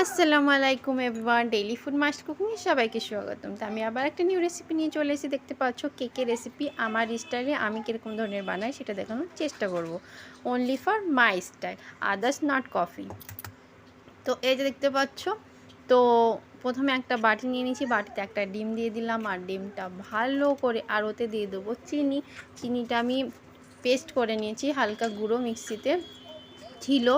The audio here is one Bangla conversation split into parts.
আসসালামু আলাইকুম everyone, daily food must cooking সবাইকে স্বাগতম। তো আমি আবার একটা নিউ রেসিপি নিয়ে চলে এসেছি। দেখতে পাচ্ছ কেকের রেসিপি আমার স্টাইলে আমি কীরকম ধরনের বানাই সেটা দেখানোর চেষ্টা করব, only for my style, others not coffee. তো এই যে দেখতে পাচ্ছ, তো প্রথমে একটা বাটি নিয়ে নিয়েছি, বাটিতে একটা ডিম দিয়ে দিলাম, আর ডিমটা ভালো করে, আর ওতে দিয়ে দেবো চিনিটা আমি পেস্ট করে নিয়েছি, হালকা গুঁড়ো মিক্সিতে ছিল,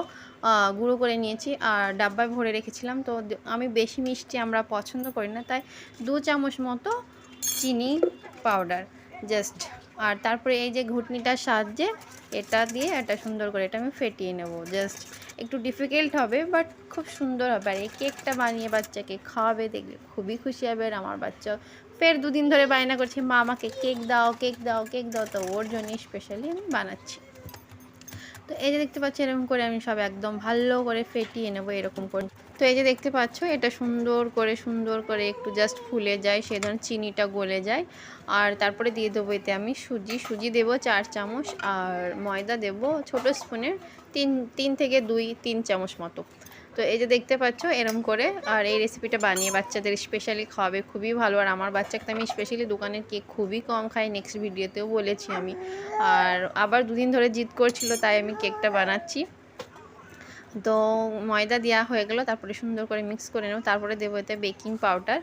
গুঁড়ো করে নিয়েছি, আর ডাব্বায় ভরে রেখেছিলাম। তো আমি বেশি মিষ্টি আমরা পছন্দ করি না, তাই 2 চামচ মতো চিনি পাউডার জাস্ট। আর তারপরে এই যে ঘুটনিটার সাহায্যে এটা দিয়ে এটা সুন্দর করে এটা আমি ফেটিয়ে নেব। জাস্ট একটু ডিফিকাল্ট হবে, বাট খুব সুন্দর হবে। আর এই কেকটা বানিয়ে বাচ্চাকে খাওয়াবে, দেখবে খুবই খুশি হবে। আর আমার বাচ্চা ফের 2 দিন ধরে বায়না করছে, মা আমাকে কেক দাও, কেক দাও, কেক দাও। তো ওর জন্য স্পেশালি আমি বানাচ্ছি। তো এই যে দেখতে পাচ্ছ, এরকম করে আমি সব একদম ভালো করে ফেটিয়ে নেব, এরকম করে। তো এই যে দেখতে পাচ্ছ, এটা সুন্দর করে একটু জাস্ট ফুলে যায়, সেই ধরনের চিনিটা গলে যায়। আর তারপরে দিয়ে দেবো এতে আমি সুজি দেবো 4 চামচ, আর ময়দা দেবো ছোটো স্পুনের 3 থেকে 2-3 চামচ মতো। তো এই যে দেখতে পাচ্ছ এরম করে। আর এই রেসিপিটা বানিয়ে বাচ্চাদের স্পেশালি খাওয়াবে, খুবই ভালো। আর আমার বাচ্চাকে আমি স্পেশালি দোকানের কেক খুবই কম খাই, নেক্সট ভিডিওতেও বলেছি আমি। আর আবার 2 দিন ধরে জিদ করছিল, তাই আমি কেকটা বানাচ্ছি। তো ময়দা দেওয়া হয়ে গেল, তারপরে সুন্দর করে মিক্স করে নেব। তারপরে দেবো এতে বেকিং পাউডার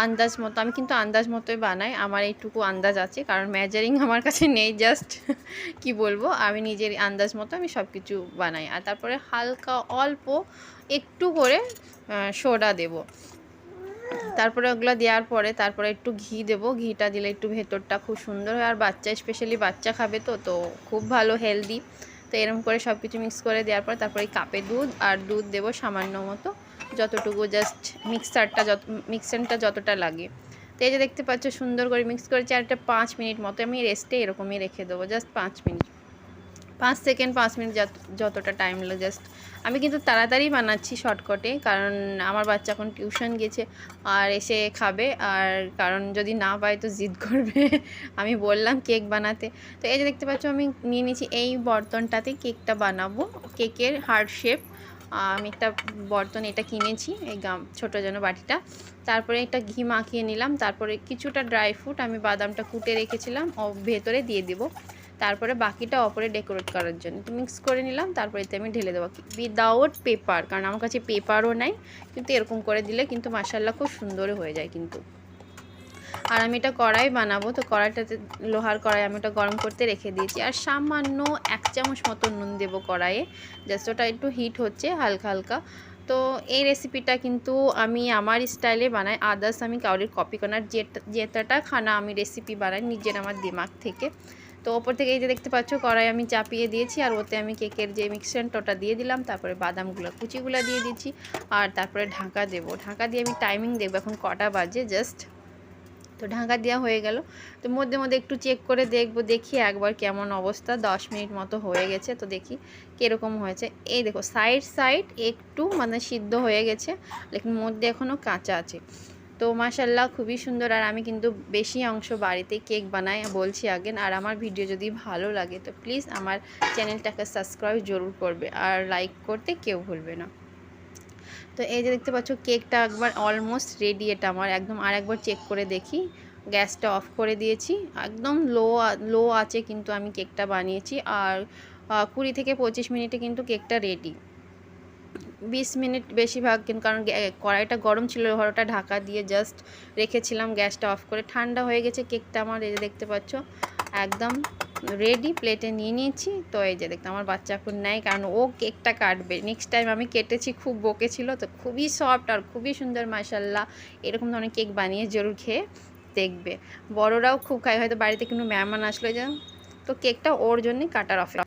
আন্দাজ মতো। আমি কিন্তু আন্দাজ মতোই বানাই, আমার এইটুকু আন্দাজ আছে, কারণ মেজারিং আমার কাছে নেই। জাস্ট কি বলবো, আমি নিজের আন্দাজ মতো আমি সব কিছু বানাই। আর তারপরে হালকা অল্প একটু করে সোডা দেব। তারপরে ওগুলো দেওয়ার পরে তারপরে একটু ঘি দেবো। ঘিটা দিলে একটু ভেতরটা খুব সুন্দর হয়, আর বাচ্চা স্পেশালি বাচ্চা খাবে, তো খুব ভালো হেলদি। তো এরকম করে সব কিছু মিক্স করে দেওয়ার পর তারপরে কাপে দুধ, আর দুধ দেবো সামান্য মতো, যতটুকু জাস্ট মিক্সারটা যতটা লাগে। তো এই যে দেখতে পাচ্ছ সুন্দর করে মিক্স করেছি। আর একটা 5 মিনিট মতো আমি রেস্টে এরকমই রেখে দেবো, জাস্ট 5 মিনিট, 5 সেকেন্ড 5 মিনিট যতটা টাইম লাগে। জাস্ট আমি কিন্তু তাড়াতাড়ি বানাচ্ছি শর্টকাটে, কারণ আমার বাচ্চা এখন টিউশন গেছে আর এসে খাবে। আর কারণ যদি না পাই তো জিদ করবে আমি বললাম কেক বানাতে। তো এই যে দেখতে পাচ্ছ আমি নিয়ে নিয়েছি এই বর্তনটাতে কেকটা বানাবো, কেকের হার্ট শেপ। আমি একটা বর্তন এটা কিনেছি, এই ছোটো যেন বাটিটা। তারপরে একটা ঘি মাখিয়ে নিলাম, তারপরে কিছুটা ড্রাই ফ্রুট আমি বাদামটা কুটে রেখেছিলাম ভেতরে দিয়ে দেবো। তারপরে বাকিটা ওপরে ডেকোরেট করার জন্য তো মিক্স করে নিলাম। তারপরে এতে আমি ঢেলে দেবো উইদাউট পেপার, কারণ আমার কাছে পেপারও নাই, কিন্তু এরকম করে দিলে কিন্তু মাশাআল্লাহ খুব সুন্দর হয়ে যায় কিন্তু। আর আমি এটা কড়াই বানাবো, তো কড়াইটাতে লোহার কড়াই আমি ওটা গরম করতে রেখে দিয়েছি। আর সামান্য 1 চামচ মতো নুন দেবো কড়াইয়ে, জাস্ট ওটা একটু হিট হচ্ছে হালকা হালকা। তো এই রেসিপিটা কিন্তু আমি আমার স্টাইলে বানাই, আদার্স আমি কাউরির কপি করার যেটাটা খানা আমি রেসিপি বানাই নিজের আমার দিমাগ থেকে। তো ওপর থেকে এই যে দেখতে পাচ্ছ কড়াই আমি চাপিয়ে দিয়েছি, আর ওতে আমি কেকের যে মিক্সচারটা ওটা দিয়ে দিলাম, তারপরে বাদামগুলো কুচিগুলো দিয়ে দিচ্ছি, আর তারপরে ঢাকা দেবো। ঢাকা দিয়ে আমি টাইমিং দেখবো এখন কটা বাজে জাস্ট। তো ঢাকা দেওয়া হয়ে গেল। তো মধ্যে মধ্যে একটু চেক করে দেখি একবার কেমন অবস্থা। 10 মিনিট মতো হয়ে গেছে, তো দেখি কীরকম হয়েছে। এই দেখো সাইড একটু মানে সিদ্ধ হয়ে গেছে, লেকিন মধ্যে এখনও কাঁচা আছে। তো মাশাআল্লাহ খুবই সুন্দর। আর আমি কিন্তু বেশি অংশ বাড়িতে কেক বানাই বলছি আগে। আর আমার ভিডিও যদি ভালো লাগে তো প্লিজ আমার চ্যানেলটাকে সাবস্ক্রাইব জরুর করবে, আর লাইক করতে কেউ ভুলবে না। তো এই যে দেখতে পাচ্ছ কেকটা একবার অলমোস্ট রেডি এটা আমার একদম। আর একবার চেক করে দেখি, গ্যাসটা অফ করে দিয়েছি, একদম লো আছে কিন্তু আমি কেকটা বানিয়েছি। আর 20 থেকে 25 মিনিটে কিন্তু কেকটা রেডি। 20 মিনিট বেশিরভাগ, কিন্তু কারণ কড়াইটা গরম ছিল, ওটা ঢাকা দিয়ে জাস্ট রেখেছিলাম, গ্যাসটা অফ করে। ঠান্ডা হয়ে গেছে কেকটা আমার। এই যে দেখতে পাচ্ছ একদম রেডি, প্লেটে নিয়ে নিয়েছি। তো এই যে দেখতে আমার বাচ্চা এখন নেয়, কারণ ও কেকটা কাটবে। নেক্সট টাইম আমি কেটেছি, খুব বকেছিল। তো খুবই সফট আর খুবই সুন্দর মাশাআল্লাহ। এরকম ধরনের কেক বানিয়ে জরুর খেয়ে দেখবে, বড়রাও খুব খায়। হয়তো বাড়িতে কোনো মেহমান আসলে তো কেকটা ওর জন্যই কাটার অফার।